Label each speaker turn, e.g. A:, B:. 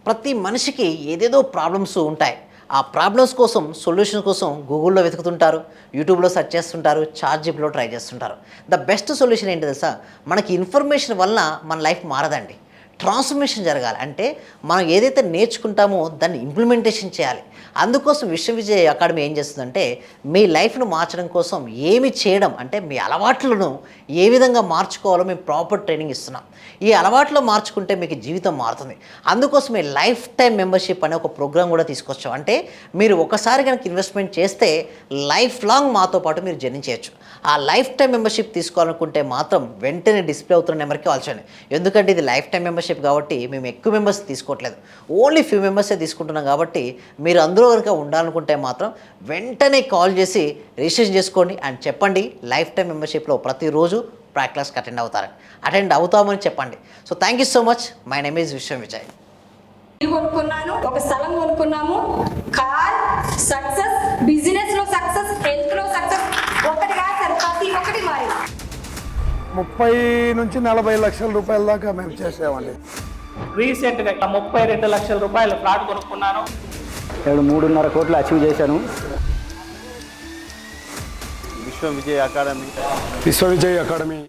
A: ప్రతి మనిషికి ఏదేదో ప్రాబ్లమ్స్ ఉంటాయి. ఆ ప్రాబ్లమ్స్ కోసం సొల్యూషన్ కోసం గూగుల్‌లో వెతుకుతుంటారు. యూట్యూబ్‌లో సెర్చ్ చేస్తుంటారు. చాట్‌జిపిటిలో ట్రై చేస్తుంటారు. ద బెస్ట్ సొల్యూషన్ ఏంటి తెలుసా? మనకి ఇన్ఫర్మేషన్ వలన మన లైఫ్ మారదండి. ట్రాన్స్‌ఫర్మేషన్ జరగాలి. అంటే మనం ఏదైతే నేర్చుకుంటామో దాన్ని ఇంప్లిమెంటేషన్ చేయాలి. అందుకోసం విశ్వవిజయ్ అకాడమీ ఏం చేస్తుందంటే మీ లైఫ్‌ను మార్చడం కోసం ఏమి చేయడం అంటే మీ అలవాట్లను ఏ విధంగా మార్చుకోవాలో మేము ప్రాపర్ ట్రైనింగ్ ఇస్తున్నాం. ఈ అలవాట్లు మార్చుకుంటే మీకు జీవితం మారుతుంది. అందుకోసమే లైఫ్ టైమ్ మెంబర్‌షిప్ అనే ఒక ప్రోగ్రామ్ కూడా తీసుకొచ్చాం. అంటే మీరు ఒకసారి గనుక ఇన్వెస్ట్‌మెంట్ చేస్తే లైఫ్ లాంగ్ మాతో పాటు మీరు జర్నీ చేయొచ్చు. ఆ లైఫ్ టైమ్ మెంబర్‌షిప్ తీసుకోవాలనుకుంటే మాత్రం వెంటనే డిస్‌ప్లే అవుతున్న నెంబర్‌కి కాల్ చేయండి. ఎందుకంటే ఇది లైఫ్ టైమ్ మెంబర్‌షిప్ కాబట్టి మేము ఎక్కువ మెంబర్స్ తీసుకోవట్లేదు. ఓన్లీ ఫ్యూ మెంబర్సే తీసుకుంటున్నాం కాబట్టి మీరు అందులో గనుక ఉండాలనుకుంటే మాత్రం వెంటనే కాల్ చేసి రిజిస్ట్రేషన్ చేసుకోండి అండ్ చెప్పండి లైఫ్ టైమ్ మెంబర్‌షిప్‌లో ప్రతిరోజు ప్రాక్టీస్ క్లాస్‌కి అటెండ్ అవుతామని చెప్పండి. So thank you so much. My name is Vishwavijay.
B: ఇల్లు కొనుక్కున్నాను, ఒక స్థలం కొనుక్కున్నాము. కార్ సక్సెస్, బిజినెస్ లో సక్సెస్, హెల్త్ లో సక్సెస్, ఒకటి కాదు సార్, ప్రతి ఒక్కటి మారి
C: 30 నుంచి 40 లక్షల రూపాయల దాకా మేము చేసామండి.
D: రీసెంట్గా 32 లక్షల రూపాయల ఫ్లాట్ కొనుక్కున్నాను.
E: నేను 3.5 కోట్లు అచీవ్ చేశాను.
F: విశ్వవిజయ్ అకాడమీ.
C: విశ్వవిజయ్ అకాడమీ